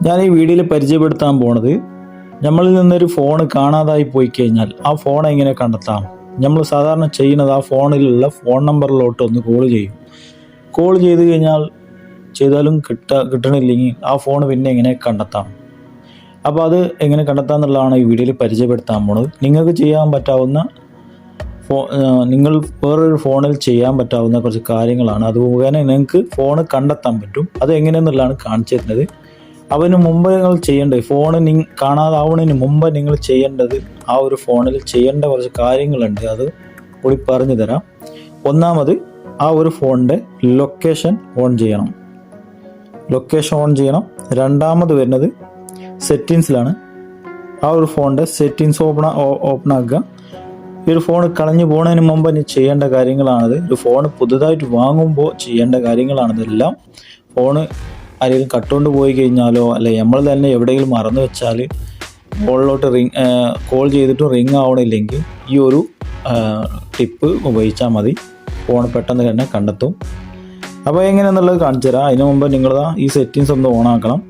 ഞാൻ ഈ വീഡിയോയിൽ പരിചയപ്പെടുത്താൻ പോണത് നമ്മളിൽ നിന്നൊരു ഫോൺ കാണാതായി പോയി കഴിഞ്ഞാൽ ആ ഫോൺ എങ്ങനെ കണ്ടെത്താം. നമ്മൾ സാധാരണ ചെയ്യുന്നത് ആ ഫോണിലുള്ള ഫോൺ നമ്പറിലോട്ട് ഒന്ന് കോൾ ചെയ്യും. കോൾ ചെയ്ത് കഴിഞ്ഞാൽ ചെയ്താലും കിട്ടണില്ലെങ്കിൽ ആ ഫോൺ പിന്നെ എങ്ങനെ കണ്ടെത്താം. അപ്പോൾ അത് എങ്ങനെ കണ്ടെത്താം എന്നുള്ളതാണ് ഈ വീഡിയോയിൽ പരിചയപ്പെടുത്താൻ പോണത്. നിങ്ങൾക്ക് ചെയ്യാൻ പറ്റാവുന്ന നിങ്ങൾ വേറൊരു ഫോണിൽ ചെയ്യാൻ പറ്റാവുന്ന കുറച്ച് കാര്യങ്ങളാണ്. അത് മുഖേന നിങ്ങൾക്ക് ഫോൺ കണ്ടെത്താൻ പറ്റും. അത് എങ്ങനെയെന്നുള്ളതാണ് കാണിച്ചു തരുന്നത്. അതിന് മുമ്പ് നിങ്ങൾ ചെയ്യേണ്ടത് ഫോൺ കാണാതാവുന്നതിന് മുമ്പ് നിങ്ങൾ ചെയ്യേണ്ടത് ആ ഒരു ഫോണിൽ ചെയ്യേണ്ട കുറച്ച് കാര്യങ്ങളുണ്ട്. അത് കൂടി പറഞ്ഞു തരാം. ഒന്നാമത് ആ ഒരു ഫോണിൻ്റെ ലൊക്കേഷൻ ഓൺ ചെയ്യണം. രണ്ടാമത് വരുന്നത് സെറ്റിങ്സിലാണ്. ആ ഒരു ഫോണിൻ്റെ സെറ്റിങ്സ് ഓപ്പൺ ആക്കുക. ഈ ഒരു ഫോൺ കളഞ്ഞു പോകുന്നതിന് മുമ്പ് ഇനി ചെയ്യേണ്ട കാര്യങ്ങളാണത്. ഒരു ഫോൺ പുതുതായിട്ട് വാങ്ങുമ്പോൾ ചെയ്യേണ്ട കാര്യങ്ങളാണിതെല്ലാം. ഫോണ് ആരെങ്കിലും കട്ടുകൊണ്ട് പോയി കഴിഞ്ഞാലോ അല്ലെ നമ്മൾ തന്നെ എവിടെയെങ്കിലും മറന്നു വെച്ചാൽ ഫോണിലോട്ട് കോൾ ചെയ്തിട്ട് റിങ് ആവണില്ലെങ്കിൽ ഈ ഒരു ടിപ്പ് ഉപയോഗിച്ചാൽ മതി. ഫോൺ പെട്ടെന്ന് തന്നെ കണ്ടെത്തും. അപ്പോൾ എങ്ങനെയാണെന്നുള്ളത് കാണിച്ചു തരാം. അതിന് മുമ്പ് നിങ്ങൾ ഈ സെറ്റിങ്സ് ഒന്ന് ഓൺ ആക്കണം.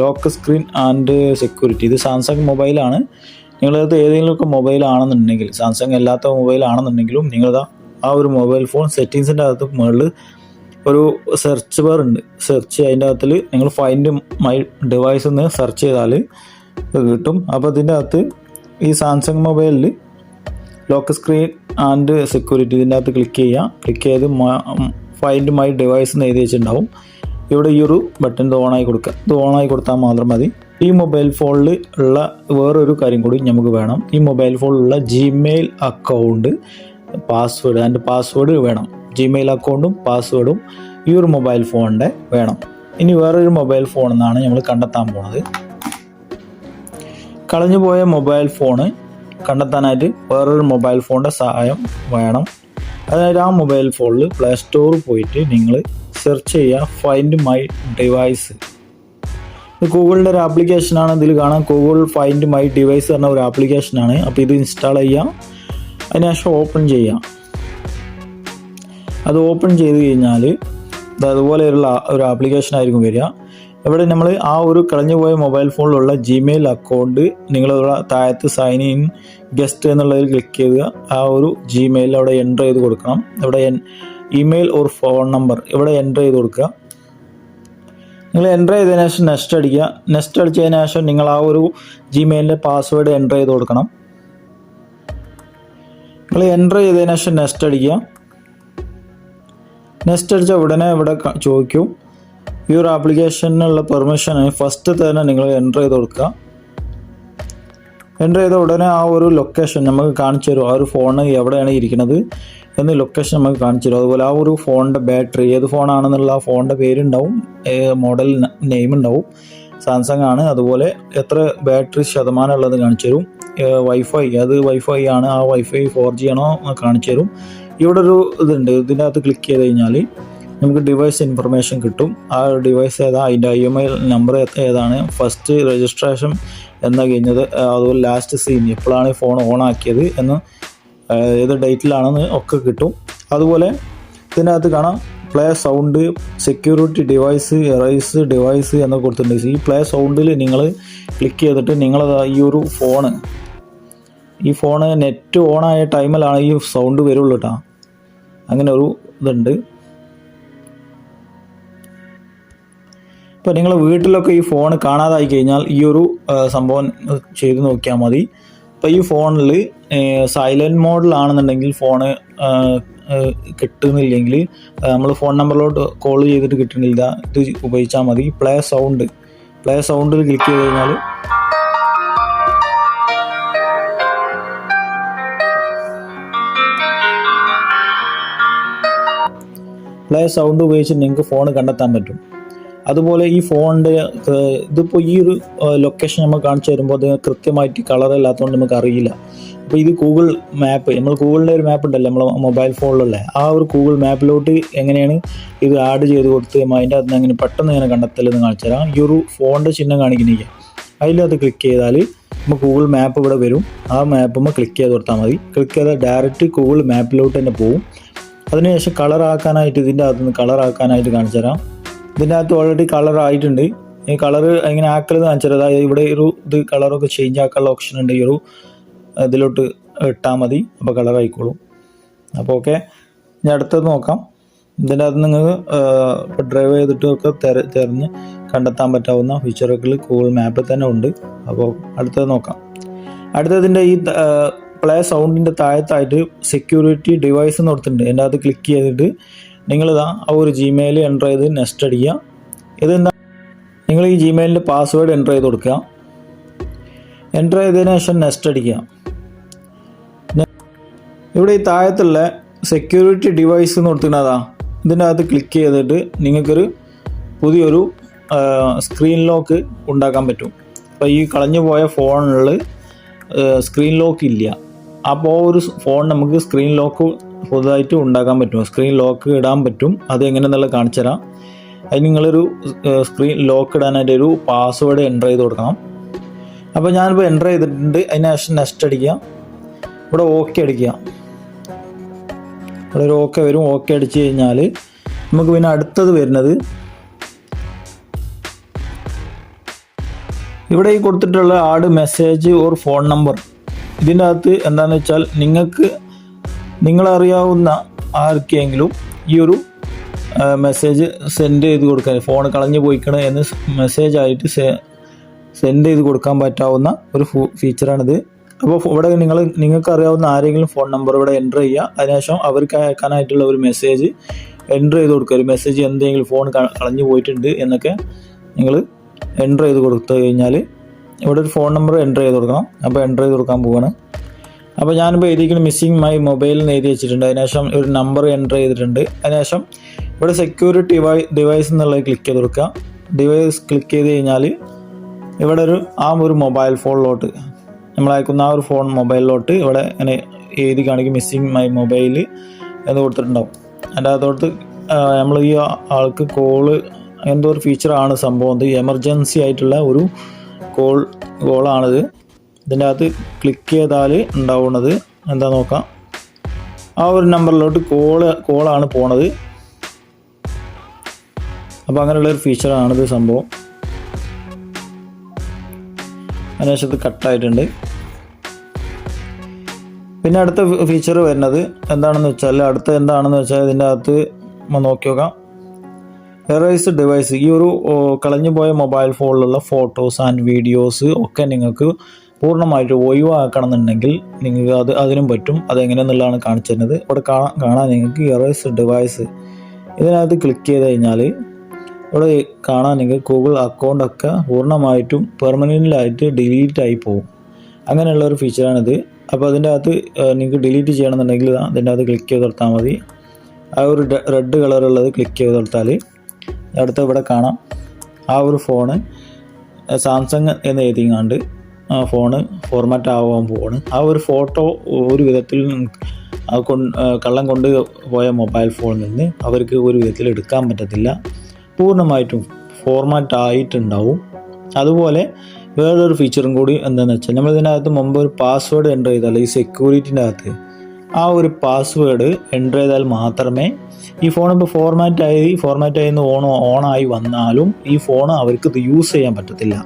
Lock screen and security. ഇത് സാംസങ് മൊബൈലാണ്. നിങ്ങളത് ഏതെങ്കിലുമൊക്കെ മൊബൈലാണെന്നുണ്ടെങ്കിൽ, സാംസങ് അല്ലാത്ത മൊബൈലാണെന്നുണ്ടെങ്കിലും നിങ്ങളത് ആ ഒരു മൊബൈൽ ഫോൺ സെറ്റിങ്സിൻ്റെ അകത്ത് മുകളിൽ ഒരു സെർച്ച് ബാർ ഉണ്ട്. അതിൻ്റെ അകത്തിൽ നിങ്ങൾ ഫൈൻഡ് മൈ ഡിവൈസ് എന്ന് സെർച്ച് ചെയ്താൽ കിട്ടും. അപ്പോൾ ഇതിൻ്റെ അകത്ത് ഈ സാംസങ് മൊബൈലിൽ ലോക്ക് സ്ക്രീൻ ആൻഡ് സെക്യൂരിറ്റി ഇതിൻ്റെ അകത്ത് ക്ലിക്ക് ചെയ്ത് ഫൈൻഡ് മൈ ഡിവൈസ് എന്ന് എഴുതി വെച്ചിട്ടുണ്ടാവും. ഇവിടെ ഈ ഒരു ബട്ടൺ ഓണായി കൊടുക്കുക. ഇത് ഓണായി കൊടുത്താൽ മാത്രം മതി. ഈ മൊബൈൽ ഫോണിൽ ഉള്ള വേറൊരു കാര്യം കൂടി നമുക്ക് വേണം. ഈ മൊബൈൽ ഫോണിലുള്ള ജിമെയിൽ അക്കൗണ്ട് പാസ്വേഡ് വേണം. ജിമെയിൽ അക്കൗണ്ടും പാസ്വേഡും ഈ ഒരു മൊബൈൽ ഫോണിൻ്റെ വേണം. ഇനി വേറൊരു മൊബൈൽ ഫോണിൽ നിന്നാണ് നമ്മൾ കണ്ടെത്താൻ പോണത്. കളഞ്ഞു പോയ മൊബൈൽ ഫോണ് കണ്ടെത്താനായിട്ട് വേറൊരു മൊബൈൽ ഫോണിൻ്റെ സഹായം വേണം. അതായത് ആ മൊബൈൽ ഫോണിൽ പ്ലേ സ്റ്റോറിൽ പോയിട്ട് നിങ്ങൾ സെർച്ച് ചെയ്യുക ഫൈൻഡ് മൈ ഡിവൈസ്. ഇത് ഗൂഗിളിൻ്റെ ഒരു ആപ്ലിക്കേഷനാണ്. ഇതിൽ കാണാം ഗൂഗിൾ ഫൈൻഡ് മൈ ഡിവൈസ് എന്ന ഒരു ആപ്ലിക്കേഷനാണ്. അപ്പോൾ ഇത് ഇൻസ്റ്റാൾ ചെയ്യാം. അതിനുശേഷം ഓപ്പൺ ചെയ്യാം. അത് ഓപ്പൺ ചെയ്ത് കഴിഞ്ഞാൽ അതുപോലെയുള്ള ഒരു ആപ്ലിക്കേഷൻ ആയിരിക്കും വരിക. ഇവിടെ നമ്മൾ ആ ഒരു കളഞ്ഞു പോയ മൊബൈൽ ഫോണിലുള്ള ജിമെയിൽ അക്കൗണ്ട് നിങ്ങൾ താഴത്ത് സൈൻ ഇൻ ഗസ്റ്റ് എന്നുള്ളതിൽ ക്ലിക്ക് ചെയ്ത് ആ ഒരു ജിമെയിൽ അവിടെ എൻ്റർ ചെയ്ത് കൊടുക്കണം. ഇവിടെ ഇമെയിൽ ഓർ ഫോൺ നമ്പർ ഇവിടെ എൻ്റർ ചെയ്ത് കൊടുക്കുക. നിങ്ങൾ എൻ്റർ ചെയ്തതിനു ശേഷം നെക്സ്റ്റ് അടിക്കുക. നെക്സ്റ്റ് അടിച്ചതിന് ശേഷം നിങ്ങൾ ആ ഒരു ജിമെയിലിൻ്റെ പാസ്വേഡ് എൻ്റർ ചെയ്ത് കൊടുക്കണം. നിങ്ങൾ എൻ്റർ ചെയ്തതിനു ശേഷം നെക്സ്റ്റ് അടിക്കുക. നെക്സ്റ്റ് അടിച്ച ഉടനെ ഇവിടെ ചോദിക്കും ഈ ഒരു ആപ്ലിക്കേഷനുള്ള പെർമിഷൻ ഫസ്റ്റ് തന്നെ നിങ്ങൾ എൻ്റർ ചെയ്ത് കൊടുക്കുക. എൻ്റർ ചെയ്ത ഉടനെ ആ ഒരു ലൊക്കേഷൻ നമുക്ക് കാണിച്ചു തരും. ആ ഒരു ഫോൺ എവിടെയാണ് ഇരിക്കുന്നത് എന്ന് ലൊക്കേഷൻ നമുക്ക് കാണിച്ചു തരും. അതുപോലെ ആ ഒരു ഫോണിൻ്റെ ബാറ്ററി ഏത് ഫോണാണെന്നുള്ള ആ ഫോണിൻ്റെ പേരുണ്ടാവും, മോഡൽ നെയിം ഉണ്ടാവും. സാംസങ് ആണ്. അതുപോലെ എത്ര ബാറ്ററി ശതമാനം ഉള്ളത് കാണിച്ചു തരും. വൈഫൈ ആണ്. ആ വൈഫൈ 4G ആണോ കാണിച്ചു തരും. ഇവിടെ ഒരു ഇതുണ്ട്. ഇതിൻ്റെ അകത്ത് ക്ലിക്ക് ചെയ്ത് കഴിഞ്ഞാൽ നമുക്ക് ഡിവൈസ് ഇൻഫർമേഷൻ കിട്ടും. ആ ഡിവൈസ് ഏതാ, അതിൻ്റെ imei നമ്പർ ഏതാണ്, ഫസ്റ്റ് രജിസ്ട്രേഷൻ എന്നാ കഴിഞ്ഞത്, അതുപോലെ ലാസ്റ്റ് സീൻ എപ്പോഴാണ് ഫോൺ ഓൺ ആക്കിയത് എന്ന്, ഏത് ഡേറ്റിലാണെന്ന് ഒക്കെ കിട്ടും. അതുപോലെ ഇതിനകത്ത് കാണാം play sound, security device, erase device എന്നൊക്കെ കൊടുത്തിട്ടുണ്ട്. ഈ പ്ലേ സൗണ്ടിൽ നിങ്ങൾ ക്ലിക്ക് ചെയ്തിട്ട് നിങ്ങളത് ഈ ഫോണ് നെറ്റ് ഓണായ ടൈമിലാണ് ഈ സൗണ്ട് വരുള്ളൂ കേട്ടോ. അങ്ങനെ ഒരു ഇതുണ്ട്. ഇപ്പോൾ നിങ്ങൾ വീട്ടിലൊക്കെ ഈ ഫോൺ കാണാതായി കഴിഞ്ഞാൽ ഈ ഒരു സംഭവം ചെയ്ത് നോക്കിയാൽ മതി. ഇപ്പോൾ ഈ ഫോണിൽ സൈലൻറ്റ് മോഡിലാണെന്നുണ്ടെങ്കിൽ ഫോണ് കിട്ടുന്നില്ലെങ്കിൽ, നമ്മൾ ഫോൺ നമ്പറിലോട്ട് കോൾ ചെയ്തിട്ട് കിട്ടുന്നില്ല, ഇത് ഉപയോഗിച്ചാൽ മതി. പ്ലേ സൗണ്ടിൽ ക്ലിക്ക് ചെയ്ത് കഴിഞ്ഞാൽ പ്ലേ സൗണ്ട് ഉപയോഗിച്ച് നിങ്ങൾക്ക് ഫോൺ കണ്ടെത്താൻ പറ്റും. അതുപോലെ ഈ ഫോണിൻ്റെ ഇതിപ്പോൾ ഈ ഒരു ലൊക്കേഷൻ നമ്മൾ കാണിച്ചു തരുമ്പോൾ അത് കൃത്യമായിട്ട് കളറില്ലാത്തതുകൊണ്ട് നമുക്ക് അറിയില്ല. അപ്പോൾ ഇത് ഗൂഗിൾ മാപ്പ്, നമ്മൾ ഗൂഗിളിൻ്റെ ഒരു മാപ്പ് ഉണ്ടല്ലോ നമ്മൾ മൊബൈൽ ഫോണിലുള്ള, ആ ഒരു ഗൂഗിൾ മാപ്പിലോട്ട് എങ്ങനെയാണ് ഇത് ആഡ് ചെയ്ത് കൊടുത്ത് അതിൻ്റെ അകത്ത് എങ്ങനെ പെട്ടെന്ന് ഇങ്ങനെ കണ്ടെത്തലെന്ന് കാണിച്ചു തരാം. ഈ ഒരു ഫോണിൻ്റെ ചിഹ്നം കാണിക്കുന്നില്ല, അതിലത് ക്ലിക്ക് ചെയ്താൽ നമുക്ക് ഗൂഗിൾ മാപ്പ് ഇവിടെ വരും. ആ മാപ്പുമ്പോൾ ക്ലിക്ക് ചെയ്ത് കൊടുത്താൽ മതി. ക്ലിക്ക് ചെയ്താൽ ഡയറക്റ്റ് ഗൂഗിൾ മാപ്പിലോട്ട് തന്നെ പോകും. അതിനുശേഷം കളറാക്കാനായിട്ട് ഇതിൻ്റെ അകത്തുനിന്ന് കളറാക്കാനായിട്ട് കാണിച്ചു തരാം. ഇതിൻ്റെ അകത്ത് ഓൾറെഡി കളർ ആയിട്ടുണ്ട്. ഈ കളർ എങ്ങനെ ആക്കലെന്ന് കാണിച്ചത്. അതായത് ഇവിടെ ഒരു ഇത് കളറൊക്കെ ചേഞ്ച് ആക്കാനുള്ള ഓപ്ഷൻ ഉണ്ട്. ഈ ഒരു ഇതിലോട്ട് ഇട്ടാൽ മതി, അപ്പോൾ കളർ ആയിക്കോളും. അപ്പോൾ ഓക്കെ, ഇനി അടുത്തത് നോക്കാം. ഇതിൻ്റെ അകത്ത് നിങ്ങൾക്ക് ഇപ്പോൾ ഡ്രൈവ് ചെയ്തിട്ടൊക്കെ തിരഞ്ഞ് കണ്ടെത്താൻ പറ്റാവുന്ന ഫീച്ചറുകൾ ഗൂഗിൾ മാപ്പിൽ തന്നെ ഉണ്ട്. അപ്പോൾ അടുത്തത് നോക്കാം. അടുത്തതിൻ്റെ ഈ പ്ലേ സൗണ്ടിൻ്റെ താഴത്തായിട്ട് സെക്യൂരിറ്റി ഡിവൈസ് എന്ന് കൊടുത്തിട്ടുണ്ട്. എൻ്റെ അകത്ത് ക്ലിക്ക് ചെയ്തിട്ട് നിങ്ങളിതാ ആ ഒരു ജിമെയിൽ എൻ്റർ ചെയ്ത് നെക്സ്റ്റ് അടിക്കുക. ഇതെന്താ, നിങ്ങൾ ഈ ജിമെയിലിൻ്റെ പാസ്വേഡ് എൻ്റർ ചെയ്ത് കൊടുക്കുക. എൻ്റർ ചെയ്തതിന് ശേഷം നെക്സ്റ്റ് അടിക്കുക. ഇവിടെ ഈ താഴത്തുള്ള സെക്യൂരിറ്റി ഡിവൈസ് എന്ന് കൊടുത്തിട്ടുള്ളതാ, ഇതിൻ്റെ അകത്ത് ക്ലിക്ക് ചെയ്തിട്ട് നിങ്ങൾക്കൊരു പുതിയൊരു സ്ക്രീൻ ലോക്ക് ഉണ്ടാക്കാൻ പറ്റും. അപ്പോൾ ഈ കളഞ്ഞു പോയ ഫോണിൽ സ്ക്രീൻ ലോക്ക് ഇല്ല. അപ്പോൾ ഒരു ഫോൺ നമുക്ക് സ്ക്രീൻ ലോക്ക് പുതുതായിട്ട് ഉണ്ടാക്കാൻ പറ്റും, സ്ക്രീൻ ലോക്ക് ഇടാൻ പറ്റും. അത് എങ്ങനെയെന്നുള്ള കാണിച്ചു തരാം. അതിന് നിങ്ങളൊരു സ്ക്രീൻ ലോക്ക് ഇടാനായിട്ട് ഒരു പാസ്വേഡ് എൻ്റർ ചെയ്ത് കൊടുക്കണം. അപ്പോൾ ഞാനിപ്പോൾ എൻ്റർ ചെയ്തിട്ടുണ്ട്. അതിന് ശേഷം നെക്സ്റ്റ് അടിക്കുക. ഇവിടെ ഓക്കെ അടിക്കുക. ഇവിടെ ഒരു ഓക്കെ വരും. ഓക്കെ അടിച്ച് കഴിഞ്ഞാൽ നമുക്ക് പിന്നെ അടുത്തത് വരുന്നത് ഇവിടെ ഈ കൊടുത്തിട്ടുള്ള add message or phone number. ഇതിൻ്റെ അകത്ത് എന്താണെന്ന് വെച്ചാൽ നിങ്ങളറിയാവുന്ന ആർക്കെങ്കിലും ഈ ഒരു മെസ്സേജ് സെൻഡ് ചെയ്ത് കൊടുക്കാൻ, ഫോൺ കളഞ്ഞു പോയിക്കണേ എന്ന് മെസ്സേജായിട്ട് സെൻഡ് ചെയ്ത് കൊടുക്കാൻ പറ്റാവുന്ന ഒരു ഫീച്ചറാണിത്. അപ്പോൾ ഇവിടെ നിങ്ങൾക്ക് അറിയാവുന്ന ആരെങ്കിലും ഫോൺ നമ്പർ ഇവിടെ എൻ്റർ ചെയ്യുക. അതിനുശേഷം അവർക്ക് അയക്കാനായിട്ടുള്ള ഒരു മെസ്സേജ് എൻ്റർ ചെയ്ത് കൊടുക്കുക. ഒരു മെസ്സേജ് എന്തെങ്കിലും ഫോൺ കളഞ്ഞു പോയിട്ടുണ്ട് എന്നൊക്കെ നിങ്ങൾ എൻ്റർ ചെയ്ത് കൊടുത്തു കഴിഞ്ഞാൽ ഇവിടെ ഒരു ഫോൺ നമ്പർ എൻ്റർ ചെയ്ത് കൊടുക്കണം. അപ്പോൾ എൻ്റർ ചെയ്ത് കൊടുക്കാൻ പോവുകയാണ്. അപ്പോൾ ഞാനിപ്പോൾ എഴുതിയിരിക്കുന്ന മിസ്സിങ് മൈ മൊബൈലിൽ നിന്ന് എഴുതി വെച്ചിട്ടുണ്ട്. അതിനുശേഷം ഒരു നമ്പർ എൻ്റർ ചെയ്തിട്ടുണ്ട്. അതിനുശേഷം ഇവിടെ സെക്യൂരിറ്റി ഡിവൈസ് എന്നുള്ളത് ക്ലിക്ക് ചെയ്ത് കൊടുക്കുക. ഡിവൈസ് ക്ലിക്ക് ചെയ്ത് കഴിഞ്ഞാൽ ഇവിടെ ഒരു മൊബൈൽ ഫോണിലോട്ട് നമ്മൾ അയക്കുന്ന ആ ഒരു മൊബൈലിലോട്ട് ഇവിടെ ഇങ്ങനെ എഴുതി കാണിക്കും മിസ്സിങ് മൈ മൊബൈൽ എന്ന് കൊടുത്തിട്ടുണ്ടാവും. അതിൻ്റെ അകത്തോട്ട് നമ്മൾ ഈ ആൾക്ക് കോള് എന്തോ ഒരു ഫീച്ചറാണ് സംഭവം. ഇത് എമർജൻസി ആയിട്ടുള്ള ഒരു കോളാണിത്. ഇതിൻ്റെ അകത്ത് ക്ലിക്ക് ചെയ്താൽ ഉണ്ടാവുന്നത് എന്താ നോക്കാം. ആ ഒരു നമ്പറിലോട്ട് കോളാണ് പോണത്. അപ്പോൾ അങ്ങനെയുള്ളൊരു ഫീച്ചറാണിത് സംഭവം. അതിനുശേഷം കട്ടായിട്ടുണ്ട്. പിന്നെ അടുത്ത ഫീച്ചർ വരുന്നത് എന്താണെന്ന് വെച്ചാൽ ഇതിൻ്റെ അകത്ത് നോക്കി നോക്കാം. Errors device. ഈ ഒരു കളഞ്ഞു പോയ മൊബൈൽ ഫോണിലുള്ള ഫോട്ടോസ് ആൻഡ് വീഡിയോസ് ഒക്കെ നിങ്ങൾക്ക് പൂർണ്ണമായിട്ട് ഒഴിവാക്കണം എന്നുണ്ടെങ്കിൽ നിങ്ങൾക്ക് അതിനും പറ്റും. അതെങ്ങനെയെന്നുള്ളതാണ് കാണിച്ചു തരുന്നത്. ഇവിടെ കാണാൻ നിങ്ങൾക്ക് എറേസ് ഡിവൈസ്. ഇതിനകത്ത് ക്ലിക്ക് ചെയ്ത് കഴിഞ്ഞാൽ ഇവിടെ കാണാൻ നിങ്ങൾക്ക് ഗൂഗിൾ അക്കൗണ്ടൊക്കെ പൂർണ്ണമായിട്ടും പെർമനൻ്റായിട്ട് ഡിലീറ്റ് ആയി പോകും. അങ്ങനെയുള്ളൊരു ഫീച്ചറാണിത്. അപ്പോൾ അതിൻ്റെ അകത്ത് നിങ്ങൾക്ക് ഡിലീറ്റ് ചെയ്യണമെന്നുണ്ടെങ്കിൽ അതിൻ്റെ അകത്ത് ക്ലിക്ക് ചെയ്ത് കൊടുത്താൽ മതി. ആ ഒരു റെഡ് കളറുള്ളത് ക്ലിക്ക് ചെയ്ത് കൊടുത്താൽ അടുത്ത ഇവിടെ കാണാം ആ ഒരു ഫോണ് സാംസങ് എന്ന് എഴുതിങ്ങാണ്ട് ആ ഫോണ് ഫോർമാറ്റ് ആവാൻ പോവാണ്. ആ ഒരു ഫോട്ടോ ഒരു വിധത്തിൽ കള്ളം കൊണ്ട് പോയ മൊബൈൽ ഫോണിൽ നിന്ന് അവർക്ക് ഒരു വിധത്തിൽ എടുക്കാൻ പറ്റത്തില്ല. പൂർണ്ണമായിട്ടും ഫോർമാറ്റ് ആയിട്ടുണ്ടാവും. അതുപോലെ വേറൊരു ഫീച്ചറും കൂടി എന്താണെന്ന് വെച്ചാൽ നമ്മൾ ഇതിനകത്ത് മുമ്പ് ഒരു പാസ്വേഡ് എൻ്റർ ചെയ്താൽ ഈ സെക്യൂരിറ്റിൻ്റെ അകത്ത് ആ ഒരു പാസ്വേഡ് എൻ്റർ ചെയ്താൽ മാത്രമേ ഈ ഫോൺ ഇപ്പോൾ ഫോർമാറ്റ് ആയി ഓണായി വന്നാലും ഈ ഫോൺ അവർക്ക് ഇത് യൂസ് ചെയ്യാൻ പറ്റത്തില്ല.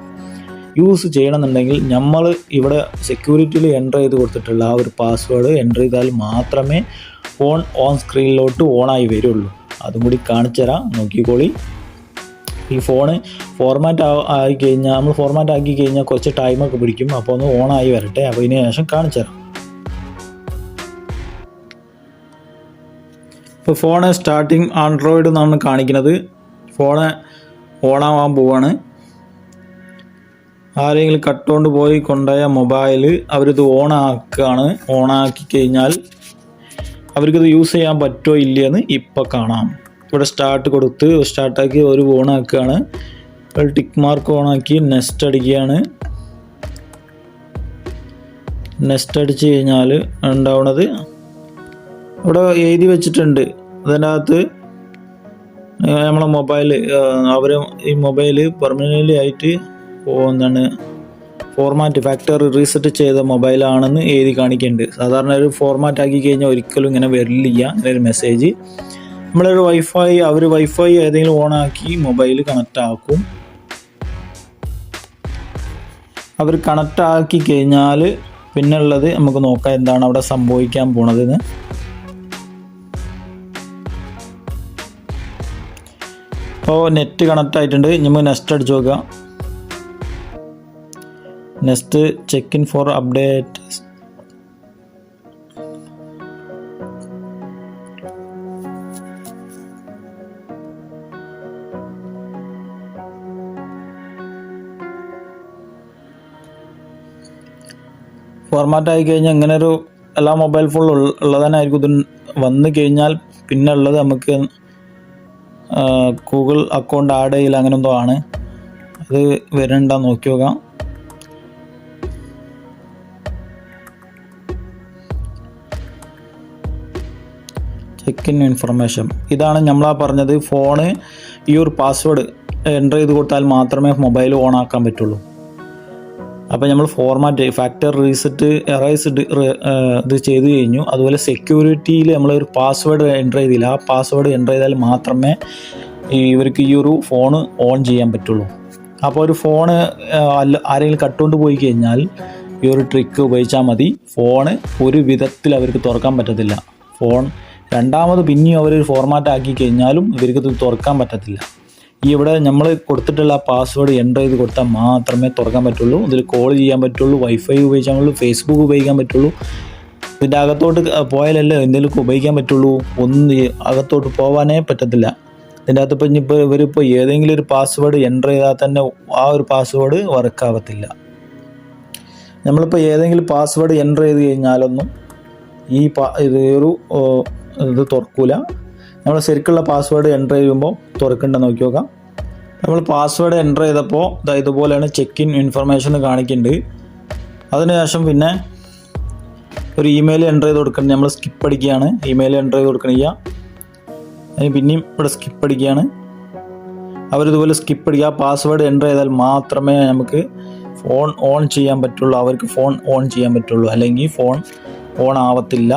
യൂസ് ചെയ്യണമെന്നുണ്ടെങ്കിൽ നമ്മൾ ഇവിടെ സെക്യൂരിറ്റിയിൽ എൻ്റർ ചെയ്ത് കൊടുത്തിട്ടുള്ള ആ ഒരു പാസ്വേഡ് എൻ്റർ ചെയ്താൽ മാത്രമേ ഫോൺ ഓൺ സ്ക്രീനിലോട്ട് ഓണായി വരുള്ളൂ. അതും കൂടി കാണിച്ചു തരാം, നോക്കിക്കോളി. ഈ ഫോണ് ഫോർമാറ്റ് ആക്കി കഴിഞ്ഞാൽ കുറച്ച് ടൈമൊക്കെ പിടിക്കും. അപ്പോൾ ഒന്ന് ഓണായി വരട്ടെ. അപ്പോൾ ഇതിന് ശേഷം കാണിച്ചു തരാം. ഇപ്പോൾ ഫോണ് സ്റ്റാർട്ടിങ് ആൻഡ്രോയിഡ് എന്നാണ് കാണിക്കുന്നത്. ഫോണ് ഓണാവാൻ പോവാണ്. ആരെങ്കിലും കട്ടുകൊണ്ട് പോയി കൊണ്ടുപോയ മൊബൈൽ അവരിത് ഓണാക്കി കഴിഞ്ഞാൽ അവർക്കിത് യൂസ് ചെയ്യാൻ പറ്റുമോ ഇല്ലയെന്ന് ഇപ്പോൾ കാണാം. ഇവിടെ സ്റ്റാർട്ടാക്കി ഒരു ഓണാക്കുകയാണ്. ഒരു ടിക്ക് മാർക്ക് ഓണാക്കി നെക്സ്റ്റ് അടിക്കുകയാണ്. നെക്സ്റ്റ് അടിച്ച് കഴിഞ്ഞാൽ ഉണ്ടാവുന്നത് ഇവിടെ എഴുതി വെച്ചിട്ടുണ്ട്. അതിനകത്ത് നമ്മളെ ഈ മൊബൈൽ പെർമനൻ്റ് ആയിട്ട് ഫാക്ടറി റീസെറ്റ് ചെയ്ത മൊബൈലാണെന്ന് എഴുതി കാണിക്കുന്നുണ്ട്. സാധാരണ ഒരു ഫോർമാറ്റ് ആക്കി കഴിഞ്ഞാൽ ഒരിക്കലും ഇങ്ങനെ വരില്ല അങ്ങനെ ഒരു മെസ്സേജ്. നമ്മളൊരു വൈഫൈ ഏതെങ്കിലും ഓണാക്കി മൊബൈൽ കണക്റ്റ് ആക്കും. അവർ കണക്റ്റ് ആക്കി കഴിഞ്ഞാൽ പിന്നുള്ളത് നമുക്ക് നോക്കാം എന്താണ് അവിടെ സംഭവിക്കാൻ പോണതെന്ന്. അപ്പോൾ നെറ്റ് കണക്റ്റ് ആയിട്ടുണ്ട്. നമുക്ക് നെക്സ്റ്റ് അടിച്ച് നോക്കുക. Next check in for update. Format ആയി കഴിഞ്ഞാൽ ഇങ്ങനെ ഒരു എല്ലാ മൊബൈൽ ഫോണിലും ഉള്ളതന്നായിരിക്കും. ഇത് വന്നു കഴിഞ്ഞാൽ പിന്നെ ഉള്ളത് നമുക്ക് ഗൂഗിൾ അക്കൗണ്ട് ആഡ് ചെയ്യില്ല, അങ്ങനെ എന്തോ ആണ്. അത് വരുന്നുണ്ടാന്ന് നോക്കി നോക്കാം. ചെക്ക് ഇൻ ഇൻഫർമേഷൻ ഇതാണ് നമ്മളാ പറഞ്ഞത്. ഫോണ് ഈ ഒരു പാസ്വേഡ് എൻ്റർ ചെയ്ത് കൊടുത്താൽ മാത്രമേ മൊബൈൽ ഓൺ ആക്കാൻ പറ്റുള്ളൂ. അപ്പോൾ നമ്മൾ ഫോർമാറ്റ് ഫാക്ടർ റീസെറ്റ് എറൈസ് ഇത് ചെയ്ത് കഴിഞ്ഞു. അതുപോലെ സെക്യൂരിറ്റിയിൽ നമ്മളൊരു പാസ്വേഡ് എൻ്റർ ചെയ്തില്ല. ആ പാസ്വേഡ് എൻ്റർ ചെയ്താൽ മാത്രമേ ഇവർക്ക് ഈ ഒരു ഫോണ് ഓൺ ചെയ്യാൻ പറ്റുള്ളൂ. അപ്പോൾ ഒരു ഫോണ് ആരെങ്കിലും കട്ടുകൊണ്ട് പോയി കഴിഞ്ഞാൽ ഈ ഒരു ട്രിക്ക് ഉപയോഗിച്ചാൽ മതി. ഫോണ് ഒരു വിധത്തിൽ അവർക്ക് തുറക്കാൻ പറ്റത്തില്ല. ഫോൺ രണ്ടാമത് പിന്നെയും അവർ ഫോർമാറ്റ് ആക്കി കഴിഞ്ഞാലും ഇവർക്ക് ഇത് തുറക്കാൻ പറ്റത്തില്ല. ഇവിടെ നമ്മൾ കൊടുത്തിട്ടുള്ള പാസ്വേഡ് എൻ്റർ ചെയ്ത് കൊടുത്താൽ മാത്രമേ തുറക്കാൻ പറ്റുള്ളൂ. ഇതിൽ കോൾ ചെയ്യാൻ പറ്റുള്ളൂ, വൈഫൈ ഉപയോഗിക്കാൻ പറ്റുള്ളൂ, ഫേസ്ബുക്ക് ഉപയോഗിക്കാൻ പറ്റുള്ളൂ. ഇതിൻ്റെ അകത്തോട്ട് പോയാലല്ലേ എന്തെങ്കിലുമൊക്കെ ഉപയോഗിക്കാൻ പറ്റുള്ളൂ. ഒന്നും അകത്തോട്ട് പോകാനേ പറ്റത്തില്ല. ഇതിൻ്റെ അകത്ത് ഇനിയിപ്പോൾ ഇവരിപ്പോൾ ഏതെങ്കിലും ഒരു പാസ്വേഡ് എൻ്റർ ചെയ്താൽ തന്നെ ആ ഒരു പാസ്വേഡ് വർക്കാവത്തില്ല. നമ്മളിപ്പോൾ ഏതെങ്കിലും പാസ്വേഡ് എൻ്റർ ചെയ്ത് കഴിഞ്ഞാലൊന്നും ഇത് തുറക്കൂല. നമ്മൾ ശരിക്കുള്ള പാസ്വേഡ് എൻ്റർ ചെയ്യുമ്പോൾ തുറക്കണ്ടെന്ന് നോക്കി നോക്കാം. നമ്മൾ പാസ്വേഡ് എൻ്റർ ചെയ്തപ്പോൾ ഇതുപോലെയാണ് ചെക്ക് ഇൻ ഇൻഫർമേഷൻ കാണിക്കുന്നുണ്ട്. അതിനുശേഷം പിന്നെ ഒരു ഇമെയിൽ എൻ്റർ ചെയ്ത് കൊടുക്കണം. നമ്മൾ സ്കിപ്പ് അടിക്കുകയാണ്. ഇമെയിൽ എൻ്റർ ചെയ്ത് കൊടുക്കണില്ല. അതിന് പിന്നെയും ഇവിടെ സ്കിപ്പ് അടിക്കുകയാണ്. അവരിതുപോലെ സ്കിപ്പ് അടിക്കുക. പാസ്വേഡ് എൻ്റർ ചെയ്താൽ മാത്രമേ നമുക്ക് ഫോൺ ഓൺ ചെയ്യാൻ പറ്റുള്ളൂ. അവർക്ക് ഫോൺ ഓൺ ചെയ്യാൻ പറ്റുള്ളൂ, അല്ലെങ്കിൽ ഫോൺ ഓൺ ആവത്തില്ല.